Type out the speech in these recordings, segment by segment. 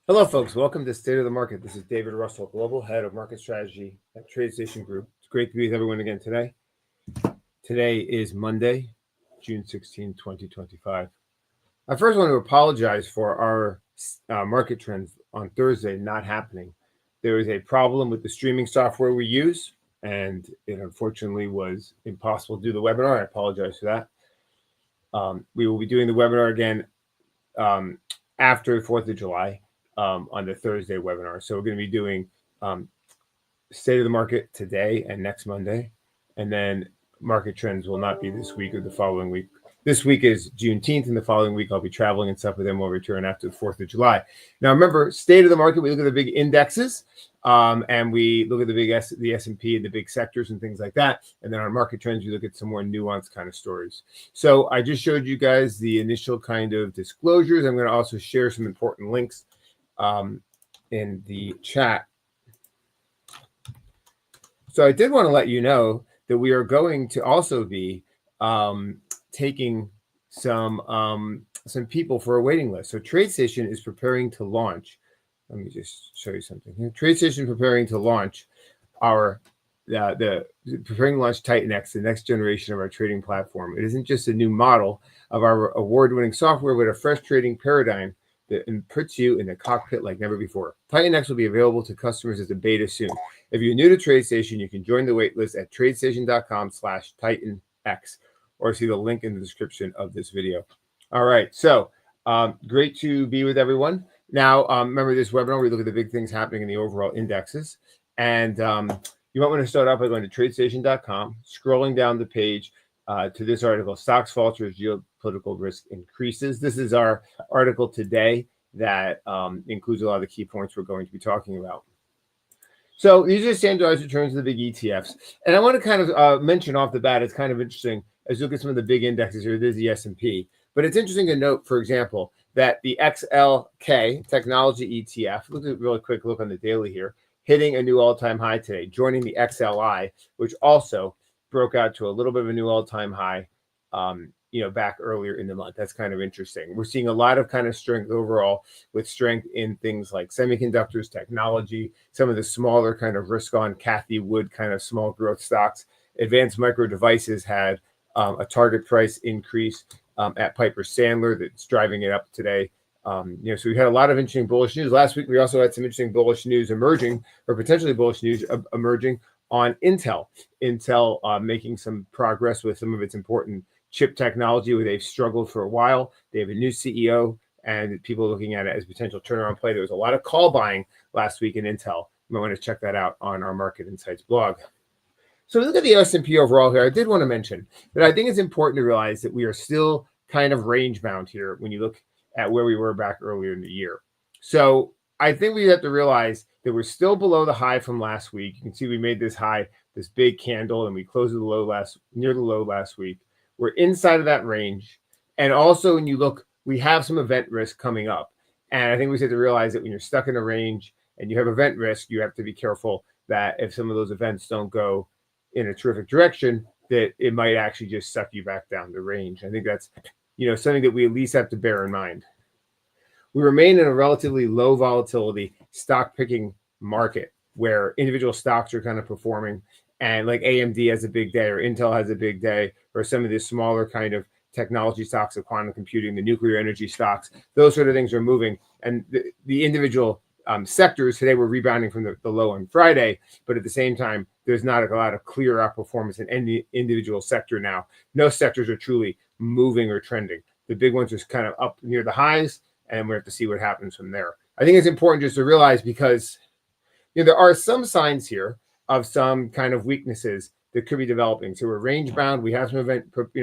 Hello, folks. Welcome to State of the Market. This is David Russell, Global Head of Market Strategy at TradeStation Group. It's great to be with everyone again today. Today is Monday, June 16, 2025. I first want to apologize for our market trends on Thursday not happening. There was a problem with the streaming software we use, and it unfortunately was impossible to do the webinar. I apologize for that. We will be doing the webinar again after the 4th of July. On the Thursday webinar. So we're going to be doing state of the market today and next Monday. And then market trends will not be this week or the following week. This week is Juneteenth, and the following week I'll be traveling and stuff, but then we'll return after the 4th of July. Now, remember, state of the market, we look at the big indexes, and we look at the S&P and the big sectors and things like that. And then on market trends, we look at some more nuanced kind of stories. So I just showed you guys the initial kind of disclosures. I'm going to also share some important links in the chat. So I did want to let you know that we are going to also be taking some people for a waiting list. So TradeStation is preparing to launch. Let me just show you something here. TradeStation is preparing to launch preparing to launch Titan X, the next generation of our trading platform. It isn't just a new model of our award-winning software, but a fresh trading paradigm that puts you in the cockpit like never before. Titan X will be available to customers as a beta soon. If you're new to TradeStation, you can join the waitlist at tradestation.com/TitanX or see the link in the description of this video. All right, so great to be with everyone. Now, remember this webinar, we look at the big things happening in the overall indexes. And you might want to start off by going to tradestation.com, scrolling down the page to this article, Stocks Falters, Geopolitical Risk Increases. This is our article today that includes a lot of the key points we're going to be talking about. So these are standardized returns of the big ETFs. And I want to kind of mention off the bat, it's kind of interesting as you look at some of the big indexes here. There's the S&P. But it's interesting to note, for example, that the XLK technology ETF, look at a really quick look on the daily here, hitting a new all-time high today, joining the XLI, which also broke out to a little bit of a new all-time high, back earlier in the month. That's kind of interesting. We're seeing a lot of kind of strength overall, with strength in things like semiconductors, technology, some of the smaller kind of risk-on Cathie Wood kind of small growth stocks. Advanced Micro Devices had a target price increase at Piper Sandler that's driving it up today. So we had a lot of interesting bullish news. Last week, we also had some interesting bullish news emerging, or potentially bullish news emerging on Intel. Intel making some progress with some of its important chip technology where they've struggled for a while. They have a new CEO and people looking at it as a potential turnaround play. There was a lot of call buying last week in Intel. You might want to check that out on our Market Insights blog. So look at the S&P overall here. I did want to mention that I think it's important to realize that we are still kind of range bound here when you look at where we were back earlier in the year. So I think we have to realize that we're still below the high from last week. You can see we made this high, this big candle, and we closed the low near the low last week. We're inside of that range. And also when you look, we have some event risk coming up. And I think we have to realize that when you're stuck in a range and you have event risk, you have to be careful that if some of those events don't go in a terrific direction, that it might actually just suck you back down the range. I think that's something that we at least have to bear in mind. We remain in a relatively low volatility stock picking market where individual stocks are kind of performing, and like AMD has a big day, or Intel has a big day, or some of the smaller kind of technology stocks of quantum computing, the nuclear energy stocks, those sort of things are moving. And the individual sectors today were rebounding from the low on Friday, but at the same time, there's not a lot of clear outperformance in any individual sector now. No sectors are truly moving or trending. The big ones are kind of up near the highs, and we have to see what happens from there. I think it's important just to realize, because there are some signs here of some kind of weaknesses that could be developing. So we're range bound. We have some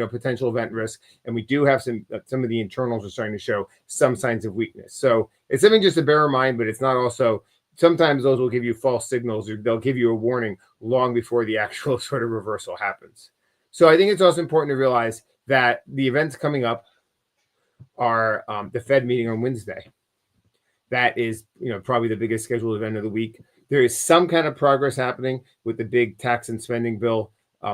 potential event risk, and we do have some of the internals are starting to show some signs of weakness. So it's something just to bear in mind, but it's not also. Sometimes those will give you false signals, or they'll give you a warning long before the actual sort of reversal happens. So I think it's also important to realize that the events coming up are the Fed meeting on Wednesday. That is, probably the biggest scheduled event of the week. There is some kind of progress happening with the big tax and spending bill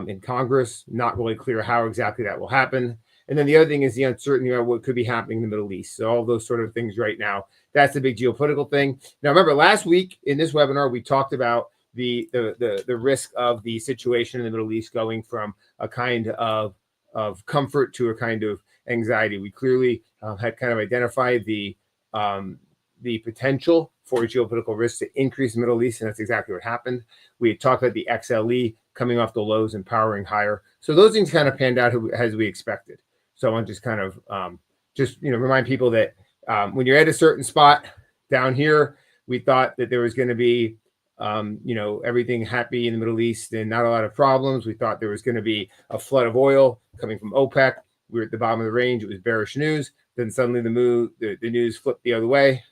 in Congress. Not really clear how exactly that will happen. And then the other thing is the uncertainty about what could be happening in the Middle East. So all those sort of things right now, that's the big geopolitical thing. Now, remember, last week in this webinar, we talked about the risk of the situation in the Middle East going from a kind of comfort to a kind of anxiety. We clearly had kind of identified the potential for geopolitical risk to increase in the Middle East, and that's exactly what happened. We had talked about the XLE coming off the lows and powering higher. So those things kind of panned out as we expected. So I want to just kind of remind people that when you're at a certain spot down here, we thought that there was going to be everything happy in the Middle East and not a lot of problems. We thought there was going to be a flood of oil coming from OPEC. We were at the bottom of the range. It was bearish news. Then suddenly the news flipped the other way.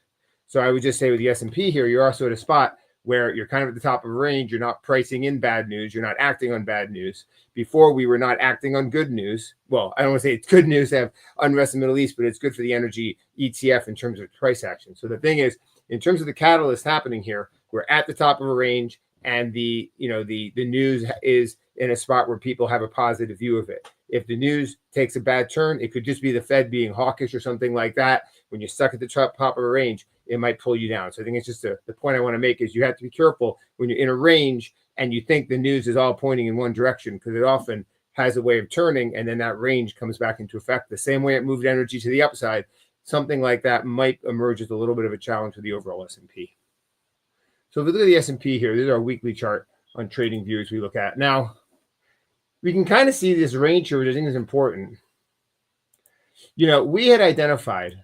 So I would just say with the S&P here, you're also at a spot where you're kind of at the top of a range. You're not pricing in bad news. You're not acting on bad news. Before, we were not acting on good news. Well, I don't want to say it's good news to have unrest in the Middle East, but it's good for the energy ETF in terms of price action. So the thing is, in terms of the catalyst happening here, we're at the top of a range, and the news is in a spot where people have a positive view of it. If the news takes a bad turn, it could just be the Fed being hawkish or something like that. When you're stuck at the top of a range, it might pull you down. So I think it's just the point I want to make is you have to be careful when you're in a range and you think the news is all pointing in one direction, because it often has a way of turning, and then that range comes back into effect. The same way it moved energy to the upside, something like that might emerge as a little bit of a challenge for the overall S&P. So if we look at the S&P here, this is our weekly chart on trading views we look at. Now, we can kind of see this range here, which I think is important. We had identified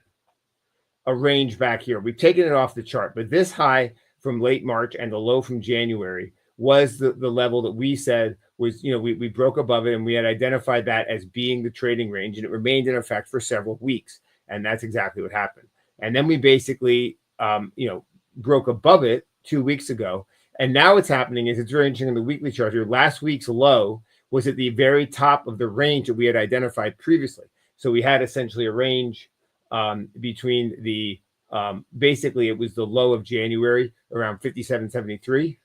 a range back here. We've taken it off the chart, but this high from late March and the low from January was the level that we said was, we broke above it, and we had identified that as being the trading range, and it remained in effect for several weeks. And that's exactly what happened. And then we basically, broke above it 2 weeks ago. And now what's happening is, it's very interesting in the weekly chart here. Last week's low was at the very top of the range that we had identified previously. So we had essentially a range between the, basically it was the low of January around 57.73.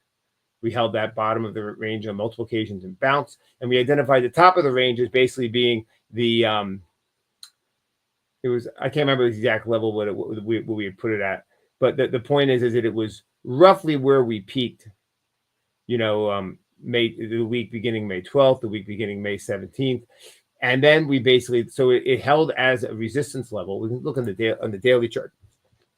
We held that bottom of the range on multiple occasions and bounced. And we identified the top of the range as basically being the, it was, I can't remember the exact level what we had put it at. But the point is that it was roughly where we peaked, the week beginning May 12th, the week beginning May 17th. And then we basically, so it held as a resistance level. We can look on the daily chart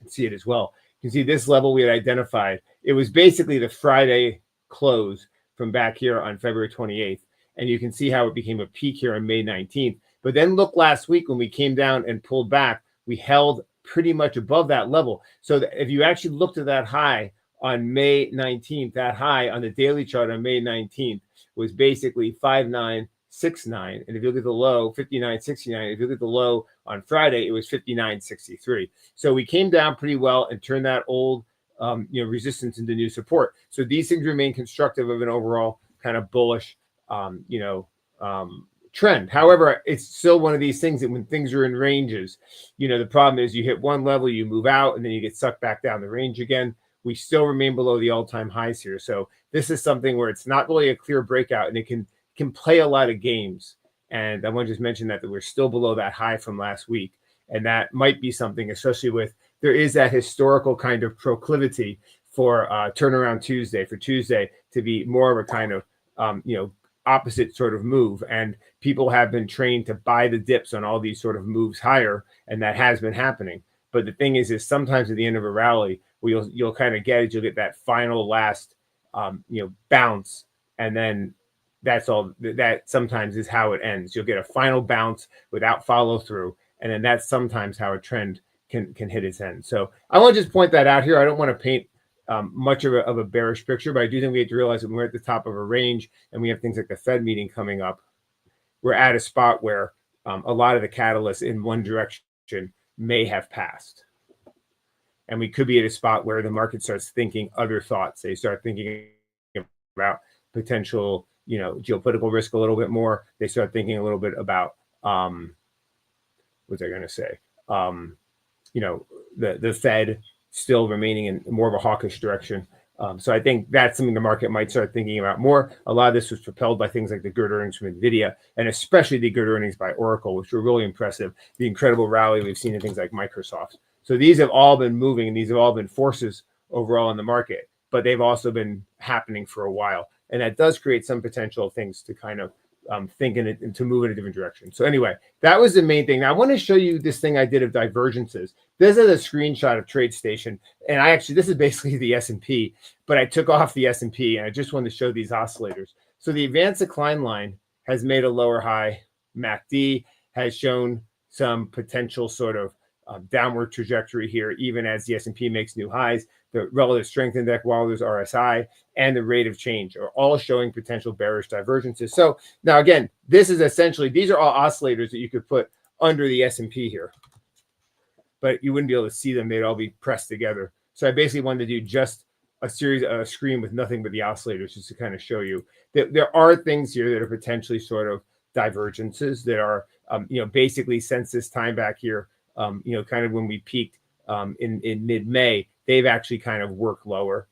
and see it as well. You can see this level we had identified. It was basically the Friday close from back here on February 28th. And you can see how it became a peak here on May 19th. But then look last week when we came down and pulled back, we held pretty much above that level. So if you actually looked at that high on May 19th, that high on the daily chart on May 19th was basically 5969. And if you look at the low, 5969. If you look at the low on Friday, it was 5963. So we came down pretty well and turned that old resistance into new support. So these things remain constructive of an overall kind of bullish trend. However, it's still one of these things that when things are in ranges, the problem is you hit one level, you move out, and then you get sucked back down the range again. We still remain below the all-time highs here. So this is something where it's not really a clear breakout, and it can play a lot of games. And I want to just mention that we're still below that high from last week. And that might be something, especially with, there is that historical kind of proclivity for turnaround Tuesday, for Tuesday to be more of a kind of, opposite sort of move. And people have been trained to buy the dips on all these sort of moves higher, and that has been happening. But the thing is sometimes at the end of a rally, you'll kind of you'll get that final last, bounce, and then that's all. That sometimes is how it ends. You'll get a final bounce without follow through, and then that's sometimes how a trend can hit its end. So I want to just point that out here. I don't want to paint much of a bearish picture, but I do think we have to realize that when we're at the top of a range and we have things like the Fed meeting coming up, we're at a spot where a lot of the catalysts in one direction may have passed. And we could be at a spot where the market starts thinking other thoughts. They start thinking about potential, geopolitical risk a little bit more. They start thinking a little bit about, what was I going to say? The Fed still remaining in more of a hawkish direction. So I think that's something the market might start thinking about more. A lot of this was propelled by things like the good earnings from NVIDIA, and especially the good earnings by Oracle, which were really impressive. The incredible rally we've seen in things like Microsoft. So these have all been moving, and these have all been forces overall in the market, but they've also been happening for a while. And that does create some potential things to kind of think in it and to move in a different direction. So anyway, that was the main thing. Now I want to show you this thing I did of divergences. This is a screenshot of TradeStation, and this is basically the S&P, but I took off the S&P, and I just wanted to show these oscillators. So the advanced decline line has made a lower high. MACD has shown some potential sort of downward trajectory here, even as the S&P makes new highs. The relative strength index, Waller's RSI, and the rate of change are all showing potential bearish divergences. So now again, this is essentially, these are all oscillators that you could put under the S&P here, but you wouldn't be able to see them. They'd all be pressed together. So I basically wanted to do just a series of a screen with nothing but the oscillators, just to kind of show you that there are things here that are potentially sort of divergences that are, basically since this time back here, kind of when we peaked in mid-May, they've actually kind of worked lower.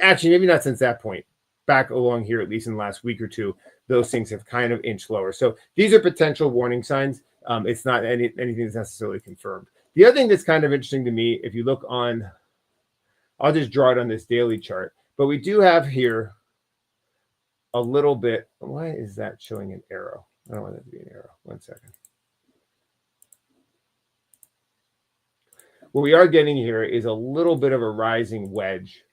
Actually, maybe not since that point. Back along here, at least in the last week or two, those things have kind of inched lower. So these are potential warning signs. It's not anything that's necessarily confirmed. The other thing that's kind of interesting to me, if you look on, I'll just draw it on this daily chart, but we do have here a little bit. Why is that showing an arrow? I don't want that to be an arrow. 1 second. What we are getting here is a little bit of a rising wedge,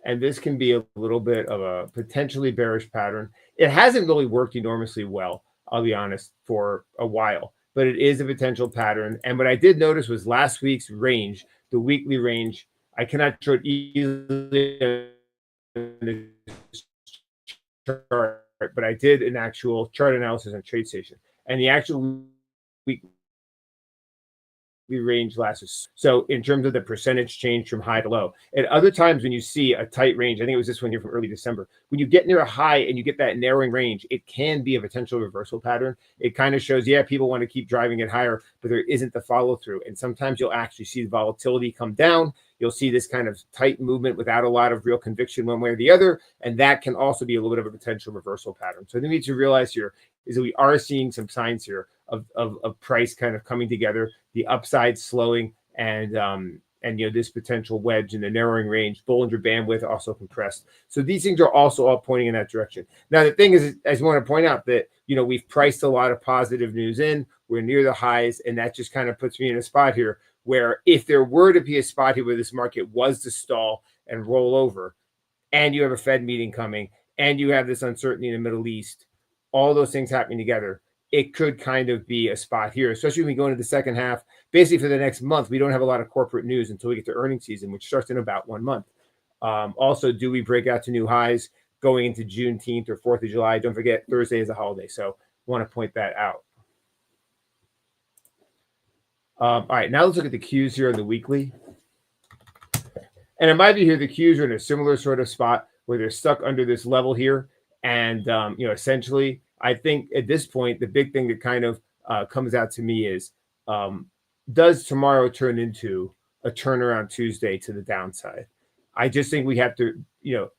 and this can be a little bit of a potentially bearish pattern. It hasn't really worked enormously well, I'll be honest, for a while, but it is a potential pattern. And what I did notice was last week's range, the weekly range, I cannot show it easily in the chart, but I did an actual chart analysis on TradeStation, and the actual week range lasts. So in terms of the percentage change from high to low, at other times when you see a tight range, I think it was this one here from early December, when you get near a high and you get that narrowing range, it can be a potential reversal pattern. It kind of shows, yeah, people want to keep driving it higher, but there isn't the follow through. And sometimes you'll actually see the volatility come down. You'll see this kind of tight movement without a lot of real conviction one way or the other. And that can also be a little bit of a potential reversal pattern. So I think we need to realize here is that we are seeing some signs here of price kind of coming together, the upside slowing, and this potential wedge in the narrowing range, Bollinger bandwidth also compressed. So these things are also all pointing in that direction. Now the thing is, I just want to point out that we've priced a lot of positive news in. We're near the highs, and that just kind of puts me in a spot here where if there were to be a spot here where this market was to stall and roll over, and you have a Fed meeting coming, and you have this uncertainty in the Middle East, all those things happening together, it could kind of be a spot here, especially when we go into the second half. Basically, for the next month, we don't have a lot of corporate news until we get to earnings season, which starts in about 1 month. Also, do we break out to new highs going into Juneteenth or 4th of July? Don't forget, Thursday is a holiday, so want to point that out. All right, now let's look at the Qs here on the weekly. And it might be here the Qs are in a similar sort of spot where they're stuck under this level here. And, essentially, I think at this point, the big thing that kind of comes out to me is, does tomorrow turn into a turnaround Tuesday to the downside? I just think we have to,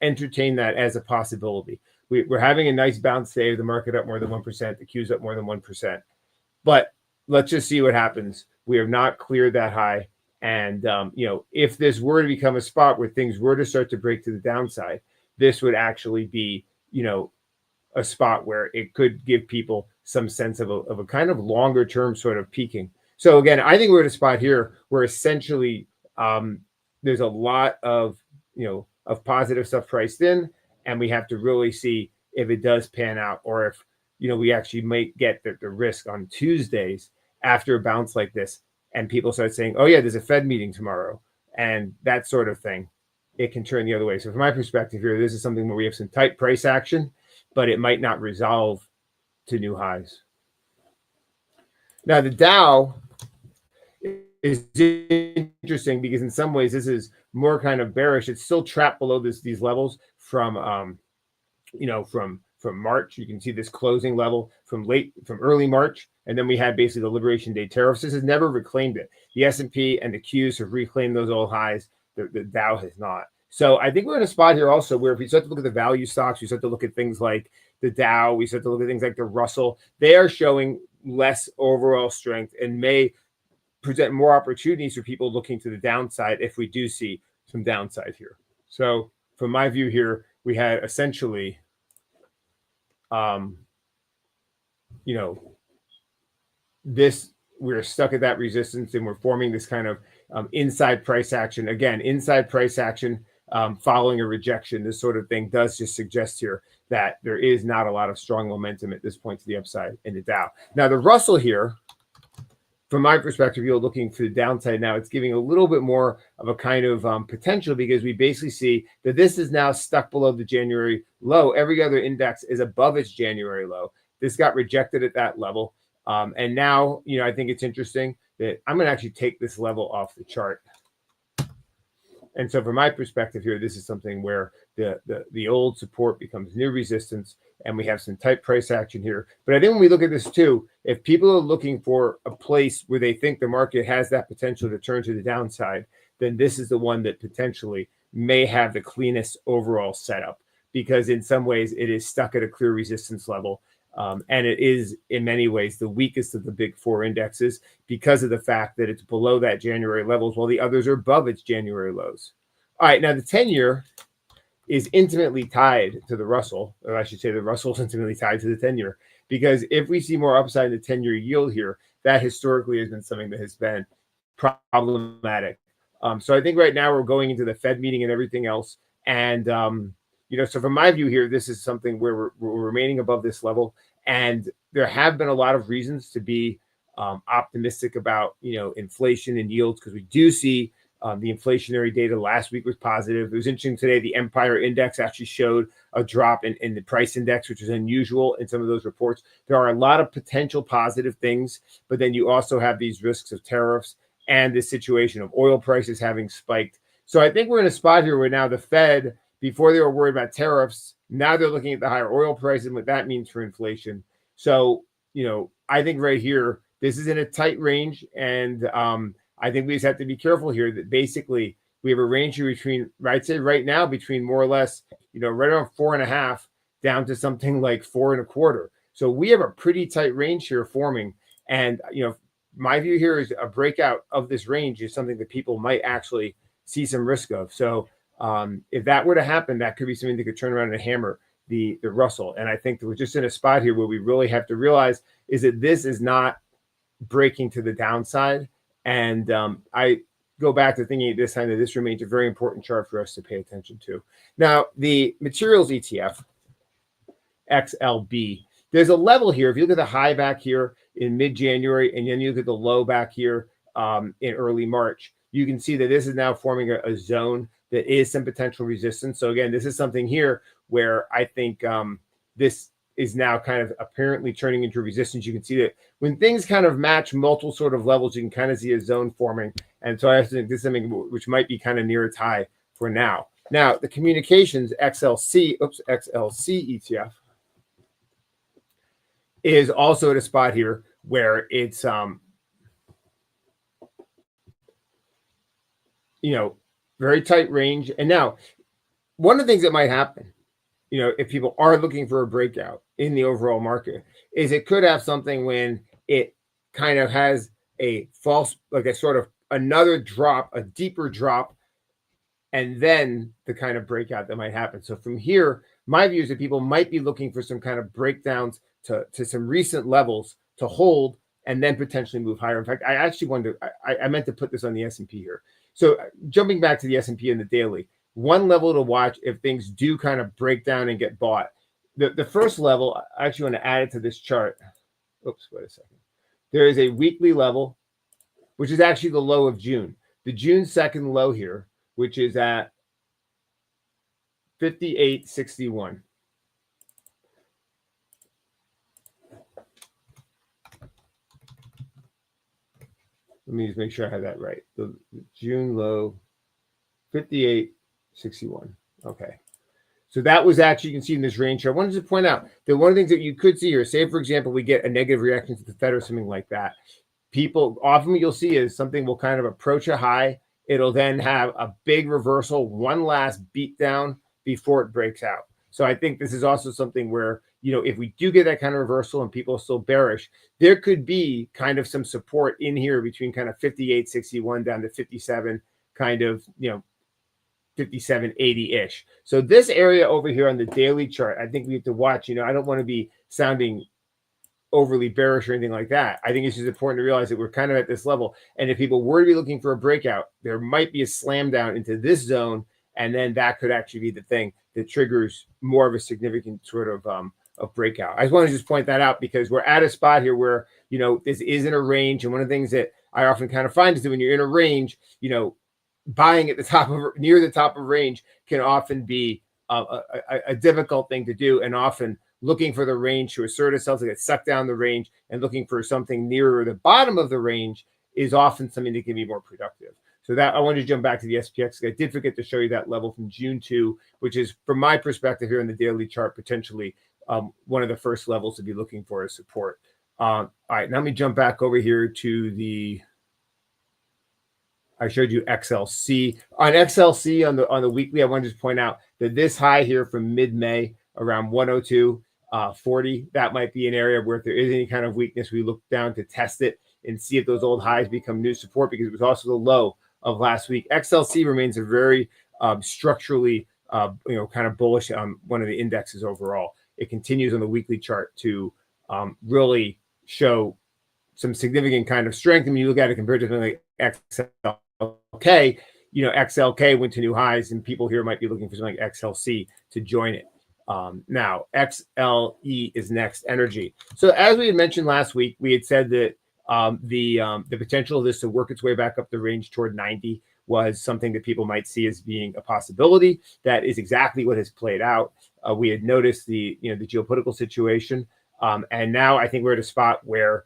entertain that as a possibility. We're having a nice bounce today, the market up more than 1%, the Q's up more than 1%. But let's just see what happens. We have not cleared that high. And, if this were to become a spot where things were to start to break to the downside, this would actually be, a spot where it could give people some sense of a kind of longer term sort of peaking. So again, I think we're at a spot here where essentially there's a lot of positive stuff priced in, and we have to really see if it does pan out, or if we actually might get the risk on Tuesdays after a bounce like this, and people start saying, oh yeah, there's a Fed meeting tomorrow, and that sort of thing. It can turn the other way. So from my perspective here, this is something where we have some tight price action, but it might not resolve to new highs. Now, the Dow is interesting because in some ways this is more kind of bearish. It's still trapped below these levels from March. You can see this closing level from early March, and then we had basically the Liberation Day tariffs. This has never reclaimed it. The S&P and the Qs have reclaimed those old highs. The Dow has not. So I think we're in a spot here also where if we start to look at the value stocks, we start to look at things like the Dow, we start to look at things like the Russell, they are showing less overall strength and may present more opportunities for people looking to the downside if we do see some downside here. So from my view here, we had essentially, this, we're stuck at that resistance and we're forming this kind of inside price action. Again, inside price action following a rejection, this sort of thing does just suggest here that there is not a lot of strong momentum at this point to the upside in the Dow. Now, the Russell here, from my perspective, you're looking for the downside now. It's giving a little bit more of a kind of potential because we basically see that this is now stuck below the January low. Every other index is above its January low. This got rejected at that level. And now, I think it's interesting that I'm going to actually take this level off the chart. And so from my perspective here, this is something where the old support becomes new resistance and we have some tight price action here. But I think when we look at this too, if people are looking for a place where they think the market has that potential to turn to the downside, then this is the one that potentially may have the cleanest overall setup because in some ways it is stuck at a clear resistance level. And it is in many ways the weakest of the big four indexes because of the fact that it's below that January levels while the others are above its January lows. All right, now the 10-year is intimately tied to the Russell, or I should say the Russell is intimately tied to the 10-year because if we see more upside in the 10-year yield here, that historically has been something that has been problematic. So I think right now we're going into the Fed meeting and everything else. And so from my view here, this is something where we're remaining above this level. And there have been a lot of reasons to be optimistic about, inflation and yields because we do see the inflationary data last week was positive. It was interesting today. The Empire Index actually showed a drop in the price index, which is unusual in some of those reports. There are a lot of potential positive things, but then you also have these risks of tariffs and this situation of oil prices having spiked. So I think we're in a spot here where now the Fed, before they were worried about tariffs, now they're looking at the higher oil prices and what that means for inflation. So, I think right here, this is in a tight range. And I think we just have to be careful here that basically we have a range here between, I'd say right now, between more or less, right around 4.5 down to something like 4.25. So we have a pretty tight range here forming. And, my view here is a breakout of this range is something that people might actually see some risk of. So if that were to happen, that could be something that could turn around and hammer the Russell. And I think that we're just in a spot here where we really have to realize is that this is not breaking to the downside. And I go back to thinking at this time that this remains a very important chart for us to pay attention to. Now, the materials ETF, XLB, there's a level here. If you look at the high back here in mid-January and then you look at the low back here in early March, you can see that this is now forming a zone that is some potential resistance. So again, this is something here where I think this is now kind of apparently turning into resistance. You can see that when things kind of match multiple sort of levels, you can kind of see a zone forming. And so I think this is something which might be kind of near its high for now. Now, the communications XLC ETF is also at a spot here where it's, very tight range. And now, one of the things that might happen, if people are looking for a breakout in the overall market, is it could have something when it kind of has a false, like a sort of another drop, a deeper drop, and then the kind of breakout that might happen. So from here, my view is that people might be looking for some kind of breakdowns to some recent levels to hold and then potentially move higher. In fact, I actually wanted to, I meant to put this on the S&P here. So jumping back to the S&P and the daily, one level to watch if things do kind of break down and get bought. The first level, I actually want to add it to this chart. Oops, wait a second. There is a weekly level, which is actually the low of June. The June 2nd low here, which is at 58.61. Let me just make sure I have that right. The June low, 58.61. Okay. So that was actually, you can see in this range here. I wanted to point out that one of the things that you could see here, say, for example, we get a negative reaction to the Fed or something like that. People, often what you'll see is something will kind of approach a high it'll then have a big reversal, one last beat down before it breaks out. So I think this is also something where, if we do get that kind of reversal and people are still bearish, there could be kind of some support in here between kind of 58.61 down to 57, kind of, 57.80-ish. So this area over here on the daily chart, I think we have to watch. I don't want to be sounding overly bearish or anything like that. I think it's just important to realize that we're kind of at this level. And if people were to be looking for a breakout, there might be a slam down into this zone. And then that could actually be the thing that triggers more of a significant sort of breakout. I just want to just point that out because we're at a spot here where, this is in a range. And one of the things that I often kind of find is that when you're in a range, buying at the top of near the top of range can often be a difficult thing to do, and often looking for the range to assert itself to get sucked down the range and looking for something nearer the bottom of the range is often something that can be more productive. So that I wanted to jump back to the SPX. I did forget to show you that level from June 2, which is, from my perspective here in the daily chart, potentially one of the first levels to be looking for as support. All right, now let me jump back over here to the. I showed you XLC. On XLC on the weekly, I wanted to point out that this high here from mid-May around 102.40, that might be an area where if there is any kind of weakness, we look down to test it and see if those old highs become new support, because it was also the low of last week. XLC remains a very structurally, kind of bullish on one of the indexes overall. It continues on the weekly chart to really show some significant kind of strength. And when you look at it compared to something like XLK, XLK went to new highs, and people here might be looking for something like XLC to join it. Now, XLE is next, energy. So as we had mentioned last week, we had said that the potential of this to work its way back up the range toward 90 was something that people might see as being a possibility. That is exactly what has played out. We had noticed the geopolitical situation, and now I think we're at a spot where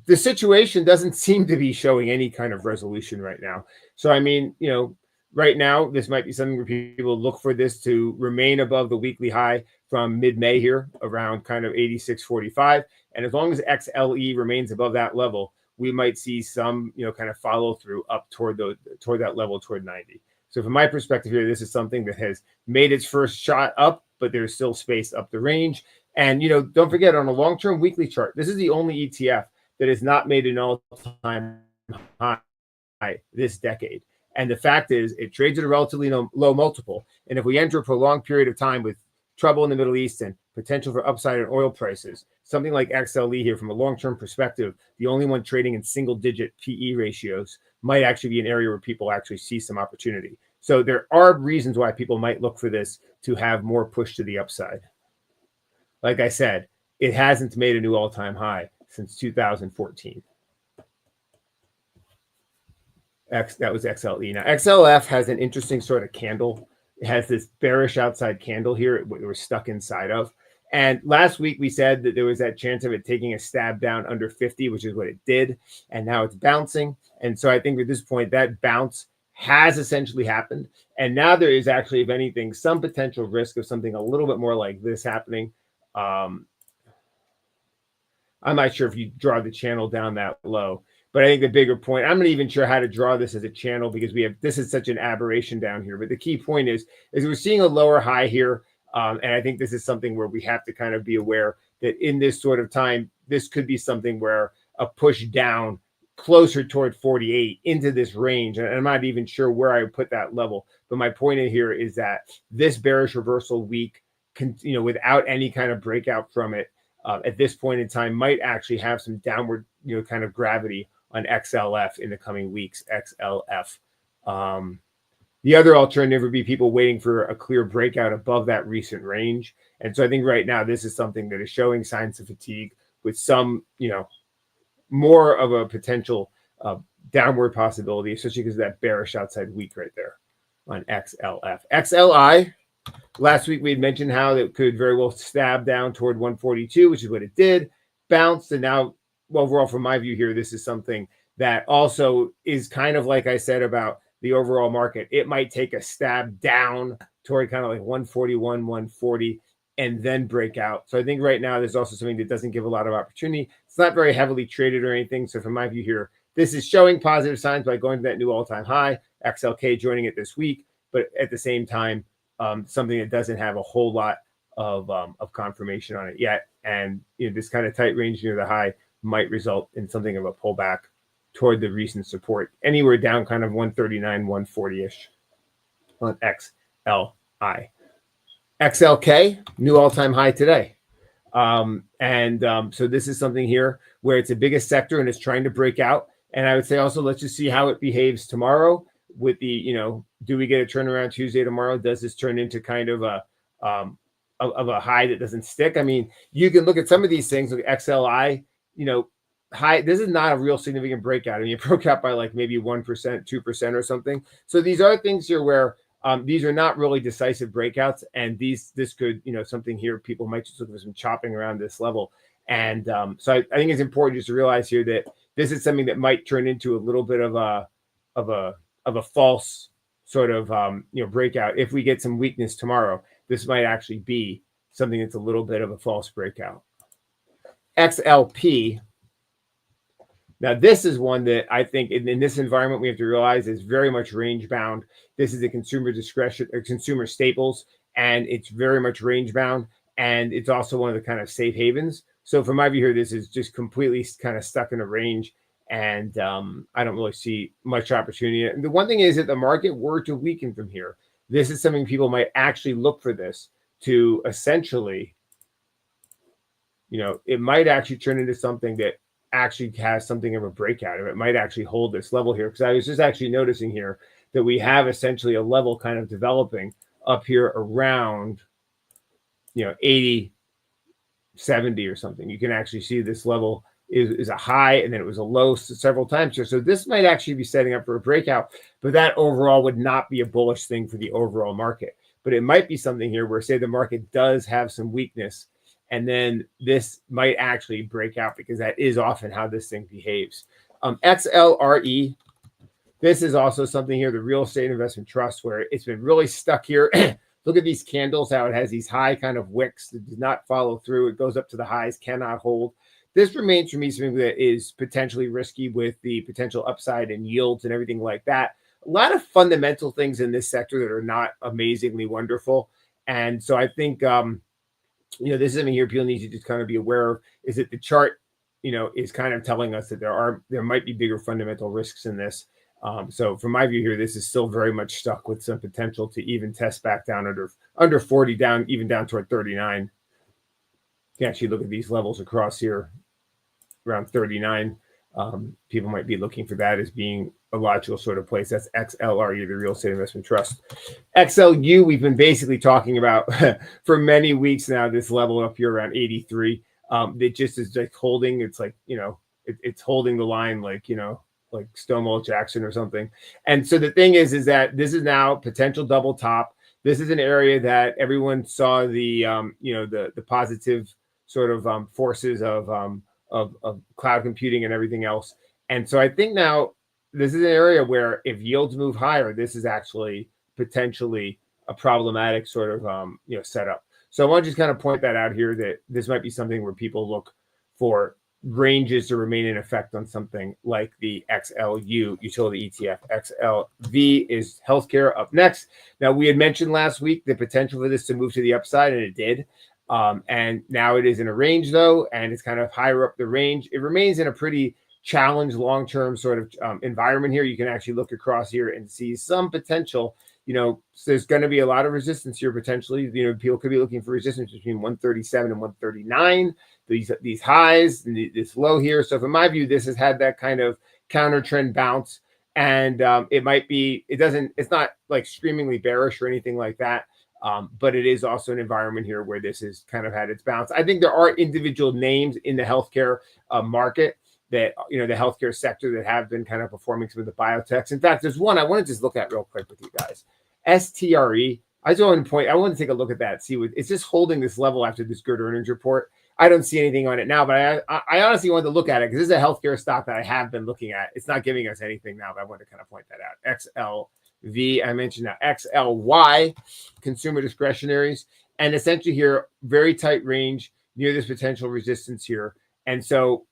the situation doesn't seem to be showing any kind of resolution right now. So I mean, right now this might be something where people look for this to remain above the weekly high from mid-May here around kind of 86.45, and as long as XLE remains above that level, we might see some kind of follow through up toward that level, toward 90. So from my perspective here, this is something that has made its first shot up, but there's still space up the range. And don't forget, on a long-term weekly chart, this is the only ETF that has not made an all-time high this decade. And the fact is, it trades at a relatively low multiple. And if we enter a prolonged period of time with trouble in the Middle East and potential for upside in oil prices, something like XLE here, from a long-term perspective, the only one trading in single-digit PE ratios, might actually be an area where people actually see some opportunity. So there are reasons why people might look for this to have more push to the upside. Like I said, it hasn't made a new all-time high since 2014. That was XLE. Now, XLF has an interesting sort of candle. It has this bearish outside candle here that we're stuck inside of. And last week we said that there was that chance of it taking a stab down under 50, which is what it did. And now it's bouncing. And so I think at this point, that bounce has essentially happened. And now there is actually, if anything, some potential risk of something a little bit more like this happening. I'm not sure if you draw the channel down that low, but I think the bigger point, I'm not even sure how to draw this as a channel because this is such an aberration down here. But the key point is we're seeing a lower high here. And I think this is something where we have to kind of be aware that in this sort of time, this could be something where a push down closer toward 48 into this range. And I'm not even sure where I would put that level. But my point in here is that this bearish reversal week, without any kind of breakout from it, at this point in time, might actually have some downward, kind of gravity on XLF in the coming weeks. XLF. The other alternative would be people waiting for a clear breakout above that recent range. And so I think right now this is something that is showing signs of fatigue with some, more of a potential downward possibility, especially because of that bearish outside week right there on XLF. XLI. Last week we had mentioned how it could very well stab down toward 142, which is what it did, bounced, and now overall, from my view here, this is something that also is kind of like I said about the overall market. It might take a stab down toward kind of like 141, 140, and then break out. So I think right now there's also something that doesn't give a lot of opportunity. It's not very heavily traded or anything. So from my view here, this is showing positive signs by going to that new all-time high. XLK joining it this week, but at the same time, something that doesn't have a whole lot of confirmation on it yet. And this kind of tight range near the high might result in something of a pullback toward the recent support, anywhere down kind of 139, 140-ish on XLI. XLK, new all-time high today. So this is something here where it's the biggest sector and it's trying to break out. And I would say also, let's just see how it behaves tomorrow with the, do we get a turnaround Tuesday tomorrow? Does this turn into kind of a high that doesn't stick? I mean, you can look at some of these things like XLI, high. This is not a real significant breakout. I mean, it broke out by like maybe 1%, 2% or something. So these are things here where these are not really decisive breakouts, and this could, something here, people might just look for some chopping around this level. And so I think it's important just to realize here that this is something that might turn into a little bit of a false sort of breakout. If we get some weakness tomorrow, this might actually be something that's a little bit of a false breakout. XLP. Now, this is one that I think in this environment, we have to realize is very much range bound. This is a consumer discretion or consumer staples, and it's very much range bound. And it's also one of the kind of safe havens. So from my view here, this is just completely kind of stuck in a range. And I don't really see much opportunity. And the one thing is that the market were to weaken from here, this is something people might actually look for this to essentially, it might actually turn into something that actually has something of a breakout. It might actually hold this level here, because I was just actually noticing here that we have essentially a level kind of developing up here around 80, 70 or something. You can actually see this level is a high, and then it was a low several times here. So this might actually be setting up for a breakout, but that overall would not be a bullish thing for the overall market. But it might be something here where, say, the market does have some weakness, and then this might actually break out, because that is often how this thing behaves. XLRE, this is also something here, the real estate investment trust, where it's been really stuck here. Look at these candles, how it has these high kind of wicks that does not follow through. It goes up to the highs, cannot hold. This remains for me something that is potentially risky with the potential upside in yields and everything like that. A lot of fundamental things in this sector that are not amazingly wonderful. And so I think, this is something here people need to just kind of be aware of, is that the chart, is kind of telling us that there might be bigger fundamental risks in this. So from my view here, this is still very much stuck with some potential to even test back down under 40, even down toward 39. You can actually look at these levels across here around 39. People might be looking for that as being a logical sort of place. That's XLRE, the Real Estate Investment Trust. XLU, we've been basically talking about for many weeks now, this level up here around 83. It just is like holding. It's like, it's holding the line like, like Stonewall Jackson or something. And so the thing is that this is now potential double top. This is an area that everyone saw the, the positive sort of forces of cloud computing and everything else. And so I think now this is an area where if yields move higher, this is actually potentially a problematic sort of, setup. So I want to just kind of point that out here, that this might be something where people look for ranges to remain in effect on something like the XLU utility ETF. XLV is healthcare up next. Now, we had mentioned last week the potential for this to move to the upside, and it did. And now it is in a range, though, and it's kind of higher up the range. It remains in a pretty challenged long-term sort of environment here. You can actually look across here and see some potential. So there's going to be a lot of resistance here potentially. People could be looking for resistance between 137 and 139. These highs and this low here. So from my view, this has had that kind of counter trend bounce, and it's not like screamingly bearish or anything like that. But it is also an environment here where this has kind of had its bounce. I think there are individual names in the healthcare market that, the healthcare sector that have been kind of performing some of the biotechs. In fact, there's one I want to just look at real quick with you guys. STRE. I want to take a look at that. See what it's just holding this level after this good earnings report. I don't see anything on it now, but I honestly wanted to look at it because this is a healthcare stock that I have been looking at. It's not giving us anything now, but I want to kind of point that out. XLV, I mentioned now. XLY, consumer discretionaries, and essentially here, very tight range near this potential resistance here. And so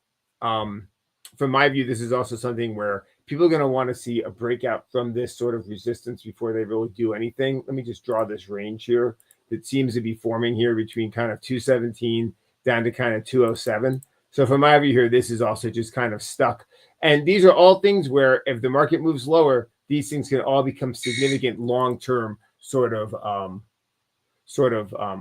from my view, this is also something where people are going to want to see a breakout from this sort of resistance before they really do anything. Let me just draw this range here that seems to be forming here between kind of 217 down to kind of 207. So from my view here, this is also just kind of stuck. And these are all things where if the market moves lower, these things can all become significant long-term sort of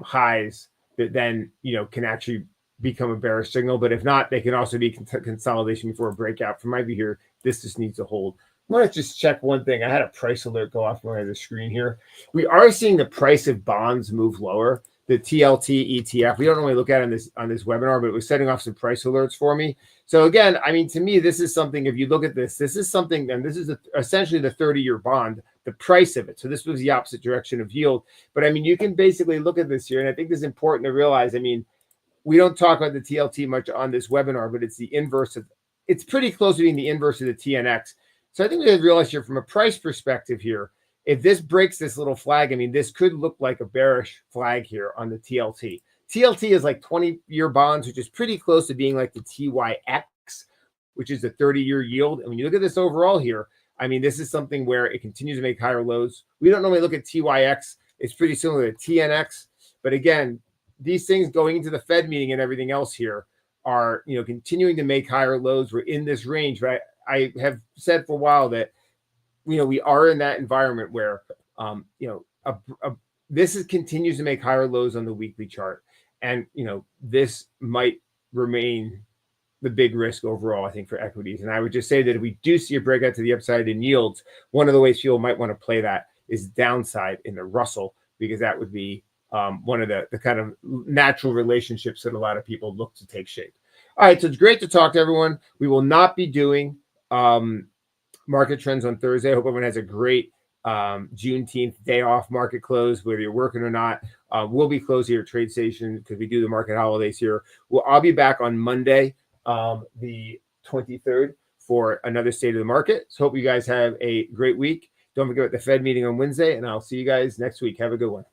highs that then, can actually become a bearish signal. But if not, they can also be consolidation before a breakout. From my view here, this just needs to hold. I want to just check one thing. I had a price alert go off on the screen here. We are seeing the price of bonds move lower. The TLT ETF. We don't normally look at it on this webinar, but it was setting off some price alerts for me. So again, I mean, to me, this is something. If you look at this is something, and this is essentially the 30-year bond, the price of it. So this was the opposite direction of yield. But I mean, you can basically look at this here, and I think this is important to realize. I mean, we don't talk about the TLT much on this webinar, but it's the inverse of. It's pretty close to being the inverse of the TNX. So I think we have to realize here from a price perspective here, if this breaks this little flag, I mean, this could look like a bearish flag here on the TLT. TLT is like 20-year bonds, which is pretty close to being like the TYX, which is the 30-year yield. And when you look at this overall here, I mean, this is something where it continues to make higher lows. We don't normally look at TYX. It's pretty similar to TNX. But again, these things going into the Fed meeting and everything else here are, continuing to make higher lows. We're in this range, right? I have said for a while that, we are in that environment where, this continues to make higher lows on the weekly chart. And, this might remain the big risk overall, I think, for equities. And I would just say that if we do see a breakout to the upside in yields, one of the ways people might want to play that is downside in the Russell, because that would be one of the kind of natural relationships that a lot of people look to take shape. All right, so it's great to talk to everyone. We will not be doing market trends on Thursday. I hope everyone has a great Juneteenth day off, market close, whether you're working or not. We'll be closed here at Trade Station because we do the market holidays here. I'll be back on Monday, the 23rd, for another State of the Market. So hope you guys have a great week. Don't forget the Fed meeting on Wednesday, and I'll see you guys next week. Have a good one.